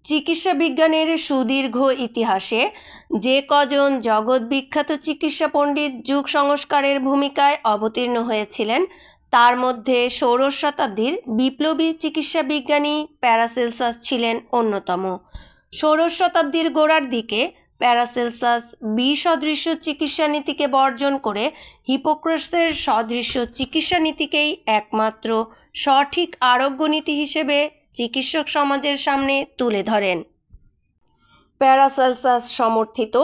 চিকিৎসা বিজ্ঞানের সুদীর্ঘ ইতিহাসে যে কজন জগৎ বিখ্যাত চিকিৎসা পণ্ডিত যুগ সংস্কারের ভূমিকায় অবতীর্ণ হয়েছিলেন তার মধ্যে ষোড়শ শতাব্দীর বিপ্লবী চিকিৎসা বিজ্ঞানী প্যারাসেলসাস ছিলেন অন্যতম। ষোড়শ শতাব্দীর গোড়ার দিকে প্যারাসেলসাস বিসদৃশ্য চিকিৎসা নীতিকে বর্জন করে হিপোক্রেটসের সদৃশ্য চিকিৎসা নীতিকেই একমাত্র সঠিক আরোগ্য নীতি হিসেবে চিকিৎসক সমাজের সামনে তুলে ধরেন। প্যারাসেলসাস সমর্থিত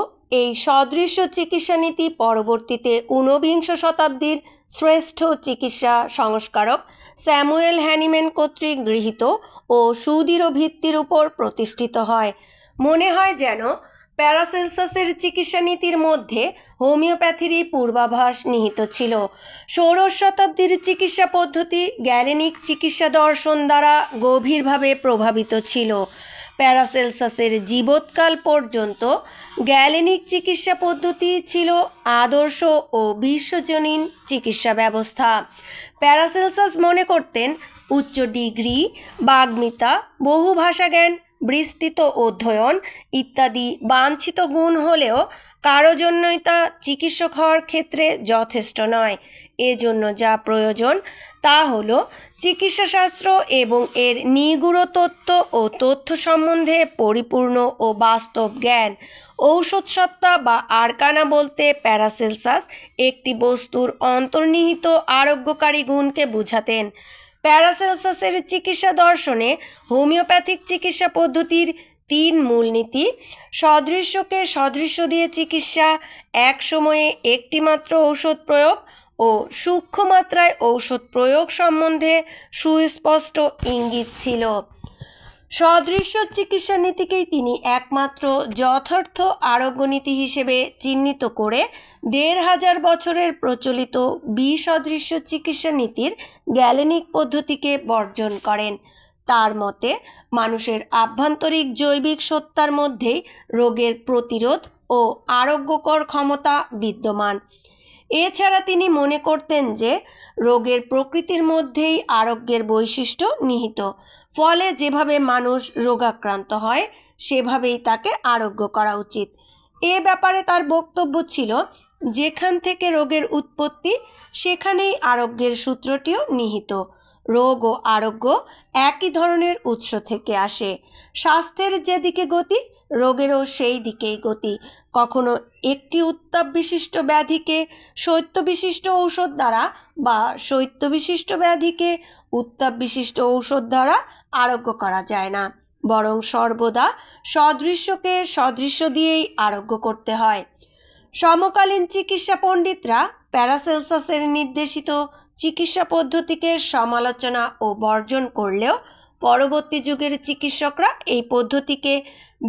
এই সদৃশ্য চিকিৎসা নীতি পরবর্তীতে ঊনবিংশ শতাব্দীর শ্রেষ্ঠ চিকিৎসা সংস্কারক স্যামুয়েল হ্যানিম্যান কর্তৃক গৃহীত ও সুদৃঢ় ভিত্তির উপর প্রতিষ্ঠিত হয়। মনে হয় যেন প্যারাসেলসাসের চিকিৎসা নীতির মধ্যে হোমিওপ্যাথিরই পূর্বাভাস নিহিত ছিল। ষোড়শ শতাব্দীর চিকিৎসা পদ্ধতি গ্যালেনিক চিকিৎসা দর্শন দ্বারা গভীরভাবে প্রভাবিত ছিল। প্যারাসেলসাসের জীবৎকাল পর্যন্ত গ্যালেনিক চিকিৎসা পদ্ধতি ছিল আদর্শ ও বিশ্বজনীন চিকিৎসা ব্যবস্থা। প্যারাসেলসাস মনে করতেন উচ্চ ডিগ্রি, বাগ্মিতা, বহুভাষা জ্ঞান, বিস্তৃত অধ্যয়ন ইত্যাদি বাঞ্ছিত গুণ হলেও কারো জন্যই তা চিকিৎসক হওয়ার ক্ষেত্রে যথেষ্ট নয়। এজন্য যা প্রয়োজন তা হলো চিকিৎসাশাস্ত্র এবং এর নিগূঢ় তত্ত্ব ও তথ্য সম্বন্ধে পরিপূর্ণ ও বাস্তব জ্ঞান। ঔষধসত্তা বা আরকানা বলতে প্যারাসেলসাস একটি বস্তুর অন্তর্নিহিত আরোগ্যকারী গুণকে বুঝাতেন। প্যারাসেলসাসের চিকিৎসা দর্শনে হোমিওপ্যাথিক চিকিৎসা পদ্ধতির তিন মূলনীতি: সদৃশ্যকে সদৃশ্য দিয়ে চিকিৎসা, এক সময়ে একটিমাত্র ঔষধ প্রয়োগ ও সূক্ষ্ম মাত্রায় ঔষধ প্রয়োগ সম্বন্ধে সুস্পষ্ট ইঙ্গিত ছিল। সদৃশ্য চিকিৎসা নীতিকেই তিনি একমাত্র যথার্থ আরোগ্য নীতি হিসেবে চিহ্নিত করে ১৫০০ বছরের প্রচলিত বিসদৃশ্য চিকিৎসা নীতির গ্যালেনিক পদ্ধতিকে বর্জন করেন। তার মতে মানুষের আভ্যন্তরিক জৈবিক সত্তার মধ্যেই রোগের প্রতিরোধ ও আরোগ্যকর ক্ষমতা বিদ্যমান। এছাড়া তিনি মনে করতেন যে রোগের প্রকৃতির মধ্যেই আরোগ্যের বৈশিষ্ট্য নিহিত, ফলে যেভাবে মানুষ রোগাক্রান্ত হয় সেভাবেই তাকে আরোগ্য করা উচিত। এ ব্যাপারে তার বক্তব্য ছিল, যেখান থেকে রোগের উৎপত্তি সেখানেই আরোগ্যের সূত্রটিও নিহিত। রোগ ও আরোগ্য একই ধরনের উৎস থেকে আসে। স্বাস্থ্যের যেদিকে গতি, রোগেরও সেই দিকেই গতি। কখনো একটি উত্তাপ বিশিষ্ট ব্যাধিকে শৈত্য বিশিষ্ট ঔষধ দ্বারা বা শৈত্য বিশিষ্ট ব্যাধিকে উত্তাপ বিশিষ্ট ঔষধ দ্বারা আরোগ্য করা যায় না, বরং সর্বদা সদৃশ্যকে সদৃশ্য দিয়েই আরোগ্য করতে হয়। সমকালীন চিকিৎসা পণ্ডিতরা প্যারাসেলসাসের নির্দেশিত চিকিৎসা পদ্ধতিকে সমালোচনা ও বর্জন করলেও পরবর্তী যুগের চিকিৎসকরা এই পদ্ধতিকে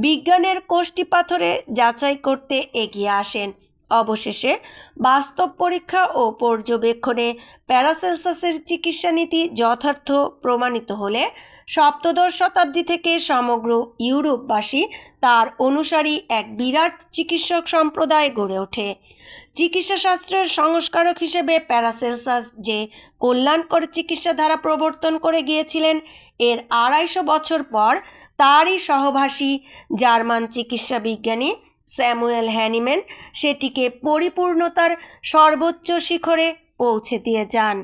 বিজ্ঞানের কষ্টিপাথরে যাচাই করতে এগিয়ে আসেন। অবশেষে বাস্তব পরীক্ষা ও পর্যবেক্ষণে প্যারাসেলসাসের চিকিৎসা নীতি যথার্থ প্রমাণিত হলে সপ্তদশ শতাব্দী থেকে সমগ্র ইউরোপবাসী তার অনুসারী এক বিরাট চিকিৎসক সম্প্রদায় গড়ে ওঠে। চিকিৎসাশাস্ত্রের সংস্কারক হিসেবে প্যারাসেলসাস যে কল্যাণকর চিকিৎসা ধারা প্রবর্তন করে গিয়েছিলেন, এর ২৫০ বছর পর তারই সহভাষী জার্মান চিকিৎসা বিজ্ঞানী স্যামুয়েল হ্যানিম্যান সেটিকে পরিপূর্ণতার সর্বোচ্চ শিখরে পৌঁছে দিয়ে যান।